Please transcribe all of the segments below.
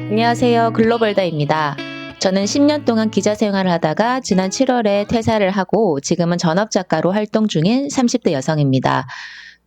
안녕하세요. 글로벌다입니다. 저는 10년 동안 기자 생활을 하다가 지난 7월에 퇴사를 하고 지금은 전업작가로 활동 중인 30대 여성입니다.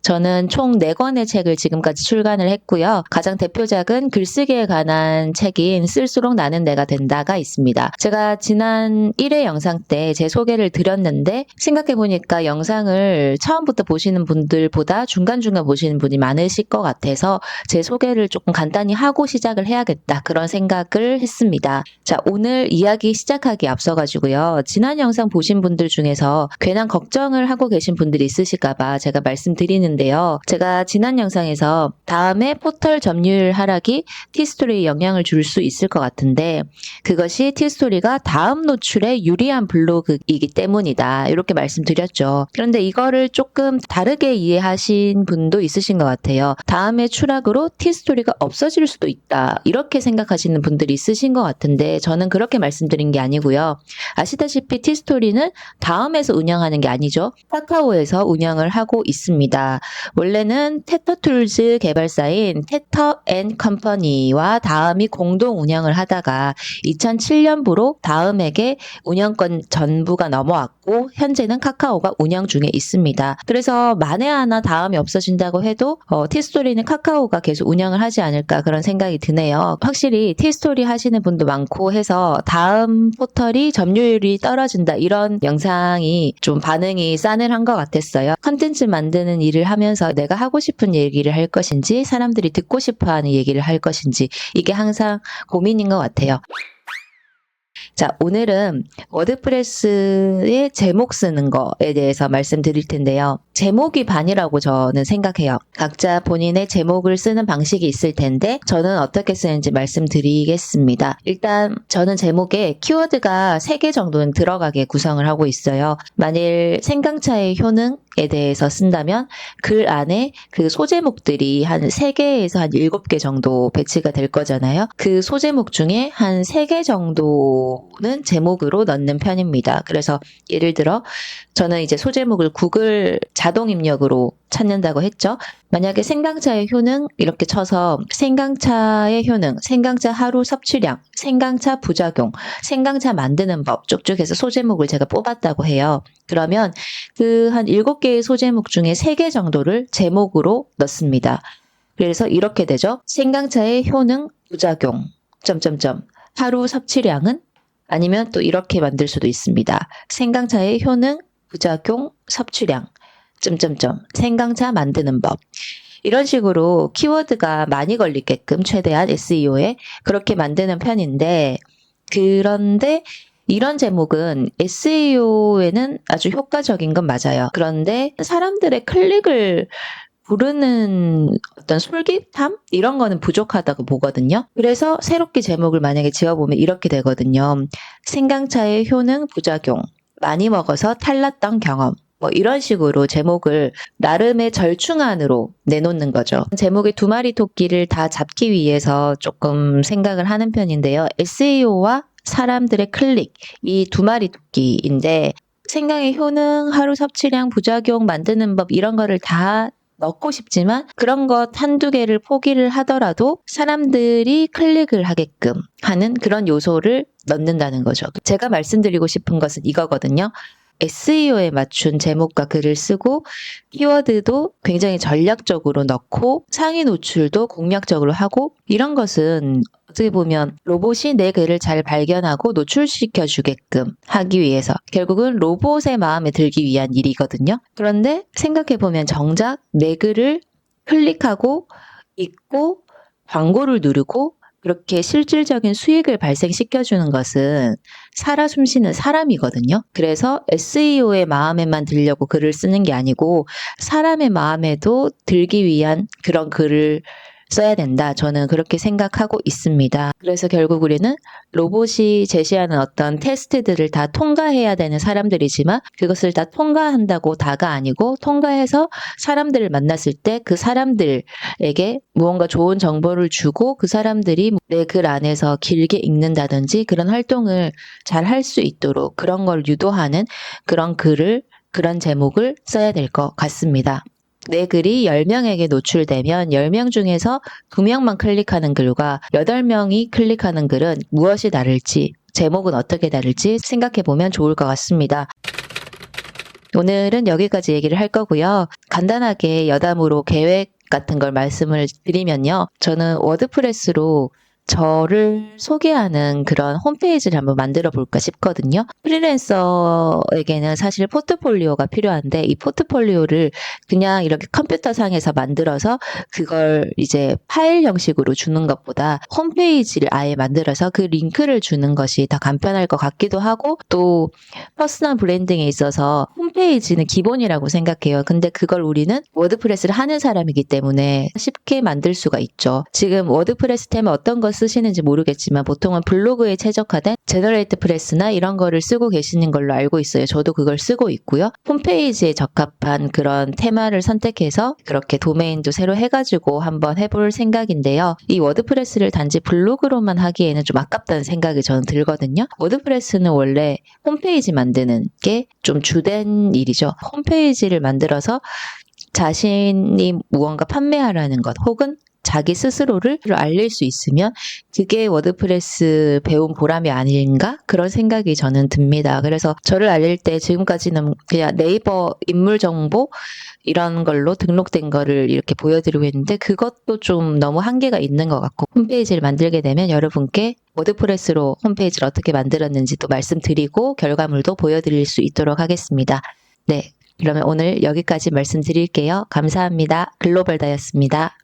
저는 총 4권의 책을 지금까지 출간을 했고요. 가장 대표작은 글쓰기에 관한 책인 쓸수록 나는 내가 된다가 있습니다. 제가 지난 1회 영상 때 제 소개를 드렸는데 생각해보니까 영상을 처음부터 보시는 분들보다 중간중간 보시는 분이 많으실 것 같아서 제 소개를 조금 간단히 하고 시작을 해야겠다 그런 생각을 했습니다. 자, 오늘 이야기 시작하기 앞서가지고요. 지난 영상 보신 분들 중에서 괜한 걱정을 하고 계신 분들이 있으실까봐 제가 말씀드리는 데요. 제가 지난 영상에서 다음에 포털 점유율 하락이 티스토리에 영향을 줄 수 있을 것 같은데 그것이 티스토리가 다음 노출에 유리한 블로그이기 때문이다. 이렇게 말씀드렸죠. 그런데 이거를 조금 다르게 이해하신 분도 있으신 것 같아요. 다음에 추락으로 티스토리가 없어질 수도 있다. 이렇게 생각하시는 분들이 있으신 것 같은데 저는 그렇게 말씀드린 게 아니고요. 아시다시피 티스토리는 다음에서 운영하는 게 아니죠. 카카오에서 운영을 하고 있습니다. 원래는 테터툴즈 개발사인 테터앤컴퍼니와 다음이 공동 운영을 하다가 2007년부로 다음에게 운영권 전부가 넘어왔고 현재는 카카오가 운영 중에 있습니다. 그래서 만에 하나 다음이 없어진다고 해도 티스토리는 카카오가 계속 운영을 하지 않을까 그런 생각이 드네요. 확실히 티스토리 하시는 분도 많고 해서 다음 포털이 점유율이 떨어진다 이런 영상이 좀 반응이 싸늘한 것 같았어요. 컨텐츠 만드는 일을 하면서 내가 하고 싶은 얘기를 할 것인지 사람들이 듣고 싶어하는 얘기를 할 것인지 이게 항상 고민인 것 같아요. 자, 오늘은 워드프레스의 제목 쓰는 거에 대해서 말씀드릴 텐데요. 제목이 반이라고 저는 생각해요. 각자 본인의 제목을 쓰는 방식이 있을 텐데 저는 어떻게 쓰는지 말씀드리겠습니다. 일단 저는 제목에 키워드가 3개 정도는 들어가게 구성을 하고 있어요. 만일 생강차의 효능에 대해서 쓴다면 글 안에 그 소제목들이 한 3개에서 한 7개 정도 배치가 될 거잖아요. 그 소제목 중에 한 3개 정도는 제목으로 넣는 편입니다. 그래서 예를 들어 저는 이제 소제목을 구글 자동 입력으로 찾는다고 했죠. 만약에 생강차의 효능 이렇게 쳐서 생강차의 효능, 생강차 하루 섭취량, 생강차 부작용, 생강차 만드는 법 쭉쭉 해서 소제목을 제가 뽑았다고 해요. 그러면 그 한 7개의 소제목 중에 3개 정도를 제목으로 넣습니다. 그래서 이렇게 되죠. 생강차의 효능, 부작용, 점점점, 하루 섭취량은? 아니면 또 이렇게 만들 수도 있습니다. 생강차의 효능, 부작용, 섭취량, 점점점, 생강차 만드는 법. 이런 식으로 키워드가 많이 걸리게끔 최대한 SEO에 그렇게 만드는 편인데 그런데 이런 제목은 SEO에는 아주 효과적인 건 맞아요. 그런데 사람들의 클릭을 부르는 어떤 솔깃함? 이런 거는 부족하다고 보거든요. 그래서 새롭게 제목을 만약에 지어보면 이렇게 되거든요. 생강차의 효능, 부작용, 많이 먹어서 탈났던 경험. 뭐 이런 식으로 제목을 나름의 절충안으로 내놓는 거죠. 제목의 2마리 토끼를 다 잡기 위해서 조금 생각을 하는 편인데요. SEO와 사람들의 클릭, 이 2마리 토끼인데 생강의 효능, 하루 섭취량, 부작용, 만드는 법 이런 거를 다 넣고 싶지만 그런 것 한두 개를 포기를 하더라도 사람들이 클릭을 하게끔 하는 그런 요소를 넣는다는 거죠. 제가 말씀드리고 싶은 것은 이거거든요. SEO에 맞춘 제목과 글을 쓰고 키워드도 굉장히 전략적으로 넣고 상위 노출도 공략적으로 하고 이런 것은 어떻게 보면 로봇이 내 글을 잘 발견하고 노출시켜 주게끔 하기 위해서 결국은 로봇의 마음에 들기 위한 일이거든요. 그런데 생각해보면 정작 내 글을 클릭하고 읽고 광고를 누르고 그렇게 실질적인 수익을 발생시켜주는 것은 살아 숨쉬는 사람이거든요. 그래서 SEO의 마음에만 들려고 글을 쓰는 게 아니고 사람의 마음에도 들기 위한 그런 글을 써야 된다. 저는 그렇게 생각하고 있습니다. 그래서 결국 우리는 로봇이 제시하는 어떤 테스트들을 다 통과해야 되는 사람들이지만 그것을 다 통과한다고 다가 아니고 통과해서 사람들을 만났을 때 그 사람들에게 무언가 좋은 정보를 주고 그 사람들이 내 글 안에서 길게 읽는다든지 그런 활동을 잘 할 수 있도록 그런 걸 유도하는 그런 글을 그런 제목을 써야 될 것 같습니다. 내 글이 10명에게 노출되면 10명 중에서 2명만 클릭하는 글과 8명이 클릭하는 글은 무엇이 다를지, 제목은 어떻게 다를지 생각해보면 좋을 것 같습니다. 오늘은 여기까지 얘기를 할 거고요. 간단하게 여담으로 계획 같은 걸 말씀을 드리면요. 저는 워드프레스로 저를 소개하는 그런 홈페이지를 한번 만들어 볼까 싶거든요. 프리랜서에게는 사실 포트폴리오가 필요한데 이 포트폴리오를 그냥 이렇게 컴퓨터 상에서 만들어서 그걸 이제 파일 형식으로 주는 것보다 홈페이지를 아예 만들어서 그 링크를 주는 것이 더 간편할 것 같기도 하고, 또 퍼스널 브랜딩에 있어서 홈페이지는 기본이라고 생각해요. 근데 그걸 우리는 워드프레스를 하는 사람이기 때문에 쉽게 만들 수가 있죠. 지금 워드프레스 때문에 어떤 거 쓰시는지 모르겠지만 보통은 블로그에 최적화된 제너레이트 프레스나 이런 거를 쓰고 계시는 걸로 알고 있어요. 저도 그걸 쓰고 있고요. 홈페이지에 적합한 그런 테마를 선택해서 그렇게 도메인도 새로 해가지고 한번 해볼 생각인데요. 이 워드프레스를 단지 블로그로만 하기에는 좀 아깝다는 생각이 저는 들거든요. 워드프레스는 원래 홈페이지 만드는 게 좀 주된 일이죠. 홈페이지를 만들어서 자신이 무언가 판매하라는 것 혹은 자기 스스로를 알릴 수 있으면 그게 워드프레스 배운 보람이 아닌가? 그런 생각이 저는 듭니다. 그래서 저를 알릴 때 지금까지는 그냥 네이버 인물 정보 이런 걸로 등록된 거를 이렇게 보여드리고 있는데 그것도 좀 너무 한계가 있는 것 같고, 홈페이지를 만들게 되면 여러분께 워드프레스로 홈페이지를 어떻게 만들었는지 또 말씀드리고 결과물도 보여드릴 수 있도록 하겠습니다. 네, 그러면 오늘 여기까지 말씀드릴게요. 감사합니다. 글로벌다였습니다.